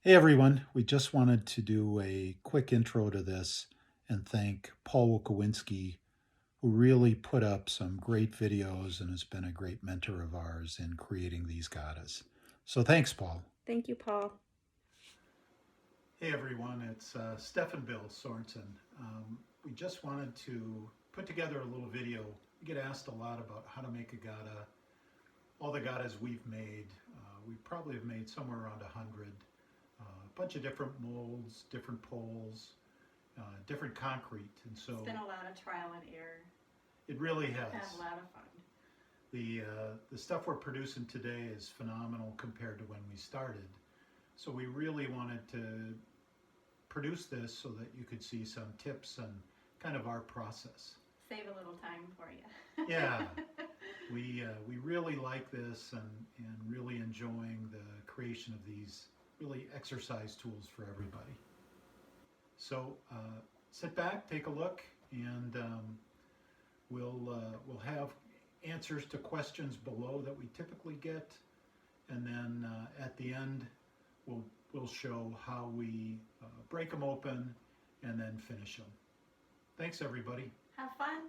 Hey everyone, we just wanted to do a quick intro to this and thank Paul Wolkowinski, who really put up some great videos and has been a great mentor of ours in creating these Gadas. So thanks, Paul. Thank you, Paul. Hey everyone, it's Steph and Bill Sorensen. We just wanted to put together a little video. We get asked a lot about how to make a Gada. All the Gadas we've made, we probably have made somewhere around 100. A bunch of different molds, different poles, different concrete, and so It's been a lot of trial and error. it really We've has. had a lot of fun. The stuff we're producing today is phenomenal compared to when we started. So we really wanted to produce this so that you could see some tips and kind of our process. Save a little time for you. Yeah, we really like this and really enjoying the creation of these really exercise tools for everybody. So sit back, take a look, and we'll have answers to questions below that we typically get, and then at the end we'll show how we break them open and then finish them. Thanks everybody. Have fun.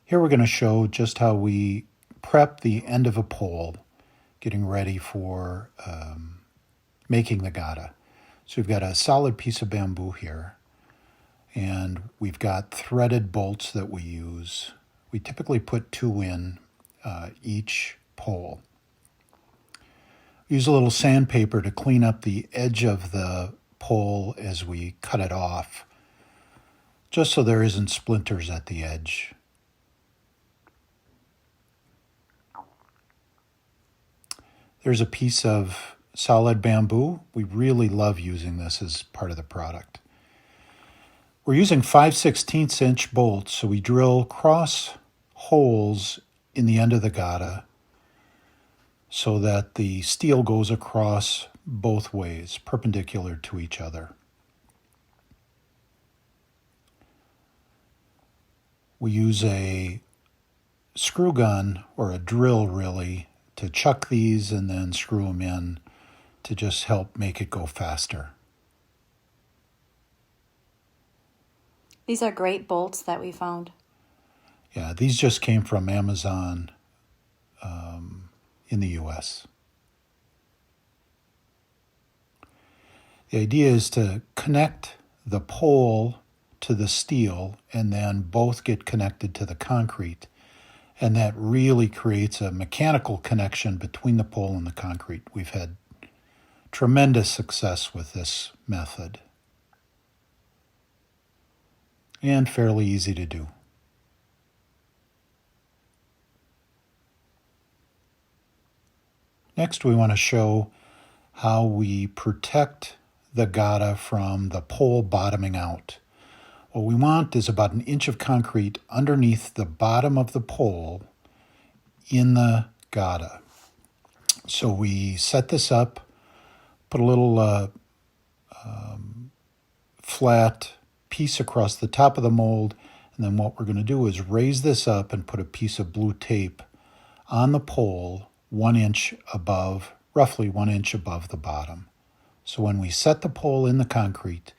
Here we're going to show just how we prep the end of a pole, getting ready for making the Gada. So we've got a solid piece of bamboo here, and we've got threaded bolts that we use. We typically put 2 in each pole. We use a little sandpaper to clean up the edge of the pole as we cut it off, just so there isn't splinters at the edge. There's a piece of solid bamboo. We really love using this as part of the product. We're using 5/16 inch bolts, so we drill cross holes in the end of the Gada so that the steel goes across both ways, perpendicular to each other. We use a screw gun, or a drill really, to chuck these and then screw them in to just help make it go faster. These are great bolts that we found. Yeah, these just came from Amazon in the US. The idea is to connect the pole to the steel and then both get connected to the concrete. And that really creates a mechanical connection between the pole and the concrete. We've had tremendous success with this method. And fairly easy to do. Next, we want to show how we protect the Gada from the pole bottoming out. What we want is about 1 inch of concrete underneath the bottom of the pole in the Gada. So we set this up, put a little flat piece across the top of the mold, and then what we're going to do is raise this up and put a piece of blue tape on the pole 1 inch above, roughly 1 inch above the bottom. So when we set the pole in the concrete,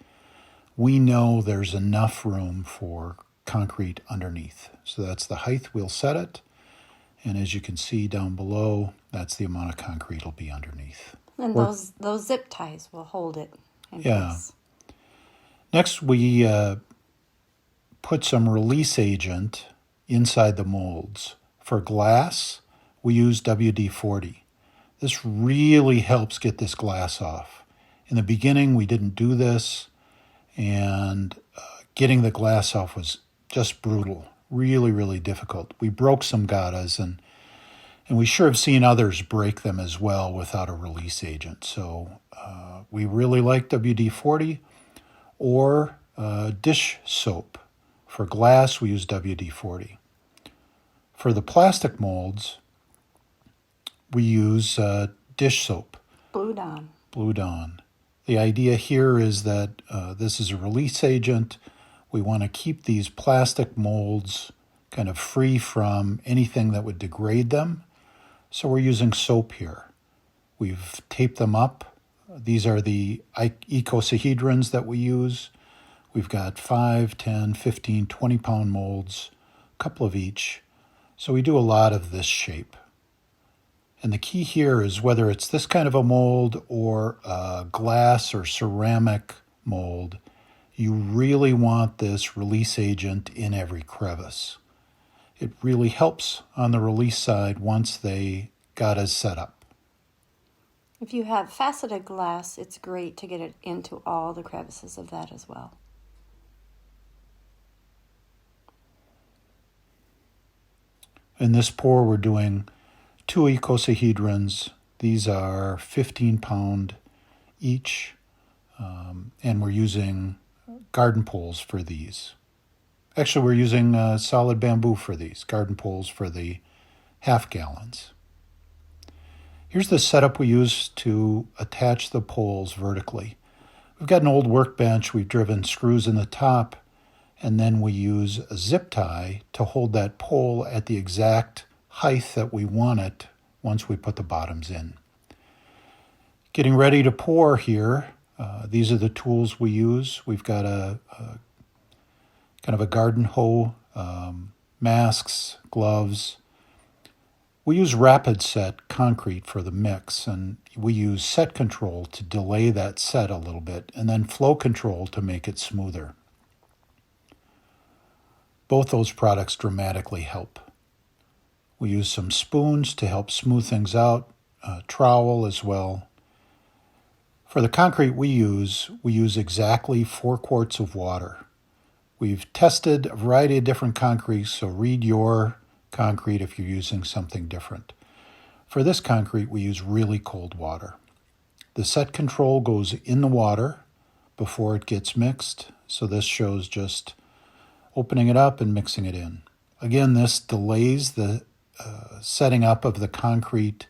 we know there's enough room for concrete underneath. So that's the height we'll set it. And as you can see down below, that's the amount of concrete will be underneath. And those zip ties will hold it in place. Next, we put some release agent inside the molds. For glass, we use WD-40. This really helps get this glass off. In the beginning, we didn't do this, and getting the glass off was just brutal, really, really difficult. We broke some Gadas, and we sure have seen others break them as well without a release agent. So we really like WD-40 or dish soap. For glass, we use WD-40. For the plastic molds, we use dish soap. Blue Dawn. Blue Dawn. The idea here is that this is a release agent. We want to keep these plastic molds kind of free from anything that would degrade them. So we're using soap here. We've taped them up These are the icosahedrons that we use. We've got 5, 10, 15, 20-pound molds, a couple of each. So we do a lot of this shape. And the key here is whether it's this kind of a mold or a glass or ceramic mold, you really want this release agent in every crevice. It really helps on the release side once they got us set up. If you have faceted glass, it's great to get it into all the crevices of that as well. In this pour, we're doing 2 icosahedrons. These are 15-pound each, and we're using garden poles for these. Actually, we're using solid bamboo for these, garden poles for the half gallons. Here's the setup we use to attach the poles vertically. We've got an old workbench. We've driven screws in the top, and then we use a zip tie to hold that pole at the exact height that we want it once we put the bottoms in. Getting ready to pour here, these are the tools we use. We've got a kind of a garden hoe, masks, gloves. We use RapidSet concrete for the mix, and we use set control to delay that set a little bit, and then flow control to make it smoother. Both those products dramatically help. We use some spoons to help smooth things out, a trowel as well. For the concrete we use exactly 4 quarts of water. We've tested a variety of different concretes, so read your concrete if you're using something different. For this concrete, we use really cold water. The set control goes in the water before it gets mixed, so this shows just opening it up and mixing it in. Again, this delays the setting up of the concrete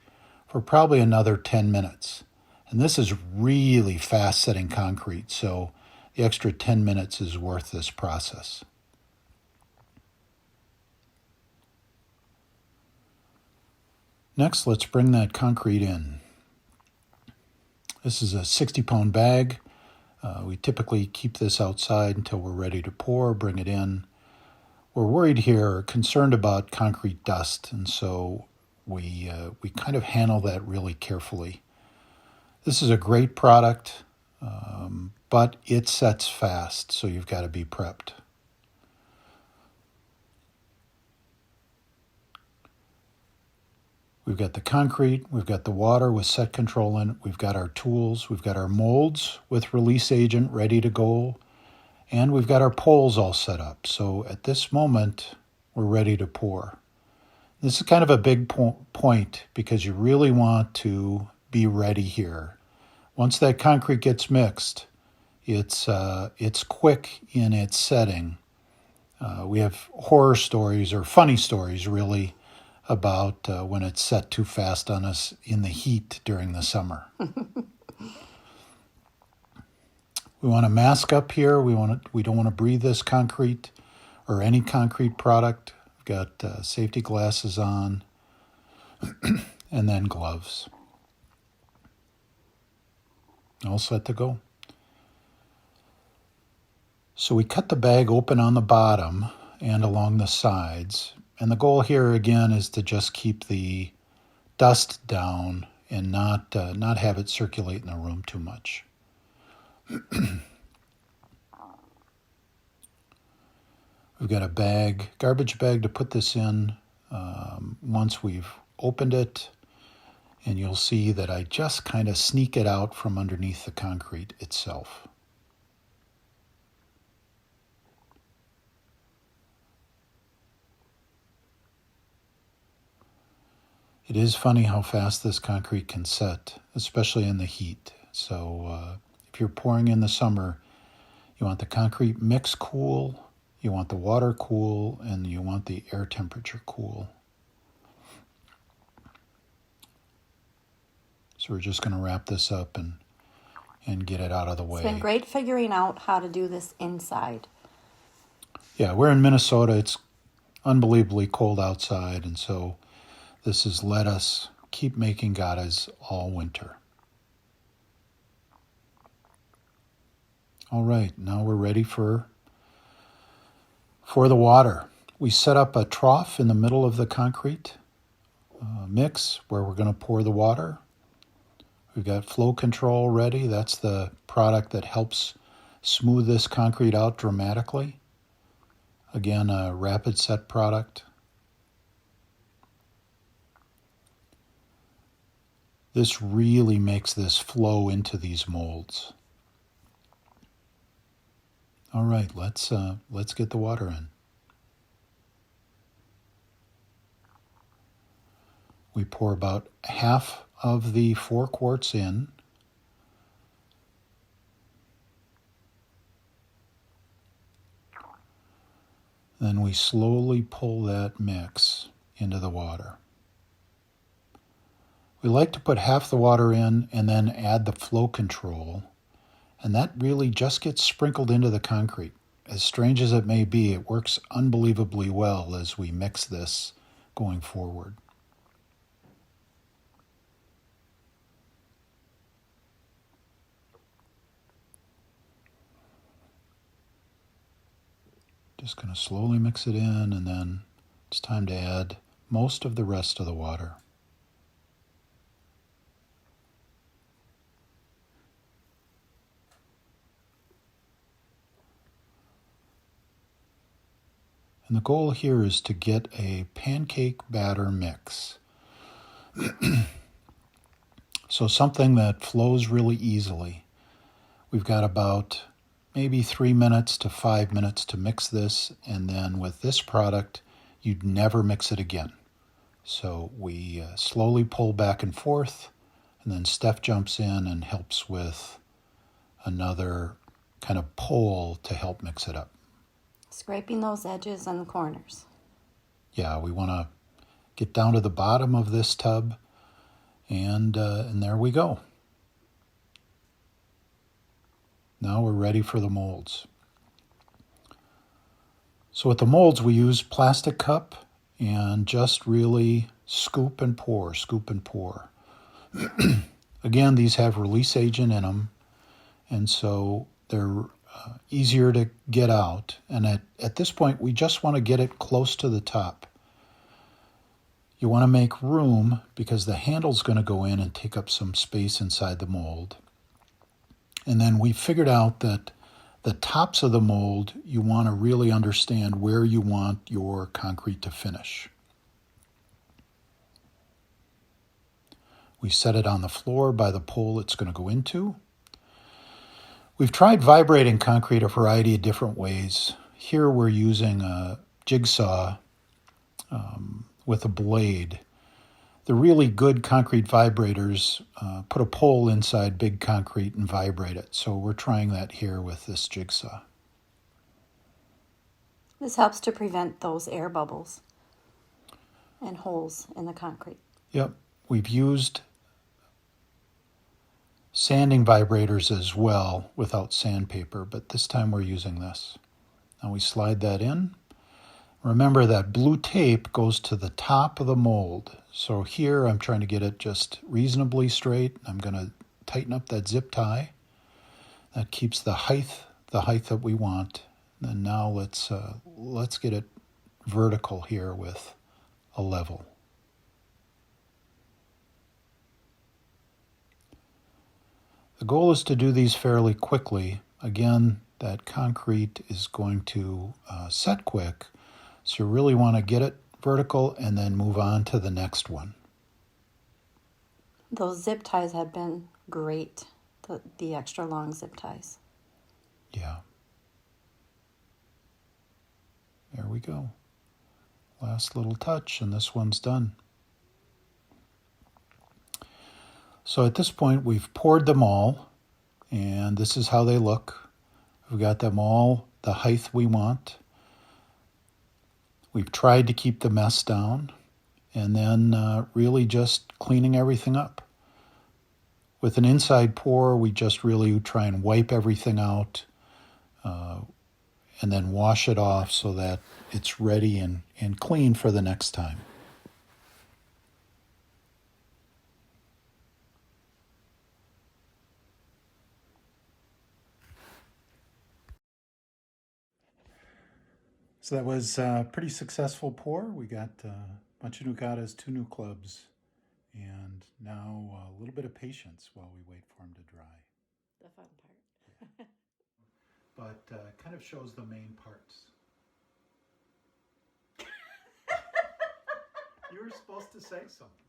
for probably another 10 minutes. And this is really fast setting concrete, so the extra 10 minutes is worth this process. Next, let's bring that concrete in. This is a 60-pound bag. We typically keep this outside until we're ready to pour, bring it in. We're worried here, concerned about concrete dust, and so we kind of handle that really carefully. This is a great product, but it sets fast, so you've got to be prepped. We've got the concrete, we've got the water with set control in it, we've got our tools, we've got our molds with release agent ready to go, and we've got our poles all set up. So at this moment, we're ready to pour. This is kind of a big point because you really want to be ready here. Once that concrete gets mixed, it's quick in its setting. We have horror stories, or funny stories really, about when it's set too fast on us in the heat during the summer. We want to mask up here. We don't want to breathe this concrete or any concrete product. We've got safety glasses on and then gloves. All set to go. So we cut the bag open on the bottom and along the sides. And the goal here again is to just keep the dust down and not have it circulate in the room too much. We've got a garbage bag to put this in once we've opened it, and you'll see that I just kind of sneak it out from underneath the concrete itself. It is funny how fast this concrete can set, especially in the heat. So if you're pouring in the summer, you want the concrete mix cool, you want the water cool, and you want the air temperature cool. So we're just going to wrap this up and get it out of the way. It's been great figuring out how to do this inside. Yeah, we're in Minnesota. It's unbelievably cold outside, and so this has let us keep making Gadas all winter. All right, now we're ready for the water. We set up a trough in the middle of the concrete mix where we're going to pour the water. We've got flow control ready. That's the product that helps smooth this concrete out dramatically. Again, a RapidSet product. This really makes this flow into these molds. All right, let's get the water in. We pour about half of the 4 quarts in. Then we slowly pull that mix into the water. We like to put half the water in and then add the flow control, and that really just gets sprinkled into the concrete. As strange as it may be, it works unbelievably well as we mix this going forward. Just going to slowly mix it in, and then it's time to add most of the rest of the water. And the goal here is to get a pancake batter mix. So something that flows really easily. We've got about maybe 3 minutes to 5 minutes to mix this, and then with this product, you'd never mix it again. So we slowly pull back and forth, and then Steph jumps in and helps with another kind of pull to help mix it up. Scraping those edges and the corners. Yeah, we want to get down to the bottom of this tub, and there we go. Now we're ready for the molds. So with the molds, we use plastic cup and just really scoop and pour, scoop and pour. Again, these have release agent in them, and so they're easier to get out. And at this point, we just want to get it close to the top. You want to make room because the handle's going to go in and take up some space inside the mold. And then we figured out that the tops of the mold, you want to really understand where you want your concrete to finish. We set it on the floor by the pole it's going to go into. We've tried vibrating concrete a variety of different ways. Here we're using a jigsaw with a blade. The really good concrete vibrators put a pole inside big concrete and vibrate it. So we're trying that here with this jigsaw. This helps to prevent those air bubbles and holes in the concrete. Yep, we've used sanding vibrators as well without sandpaper, but this time we're using this. Now we slide that in. Remember that blue tape goes to the top of the mold. So here I'm trying to get it just reasonably straight. I'm going to tighten up that zip tie. That keeps the height that we want. And now let's get it vertical here with a level. The goal is to do these fairly quickly. Again, that concrete is going to set quick. So you really want to get it vertical and then move on to the next one. Those zip ties have been great, the extra long zip ties. Yeah. There we go. Last little touch, and this one's done. So at this point, we've poured them all, and this is how they look. We've got them all the height we want. We've tried to keep the mess down, and then really just cleaning everything up. With an inside pour, we just really try and wipe everything out and then wash it off so that it's ready and clean for the next time. So that was a pretty successful pour. We got a bunch of new Gadas, 2 new clubs, and now a little bit of patience while we wait for them to dry. The fun part. But kind of shows the main parts. You were supposed to say something.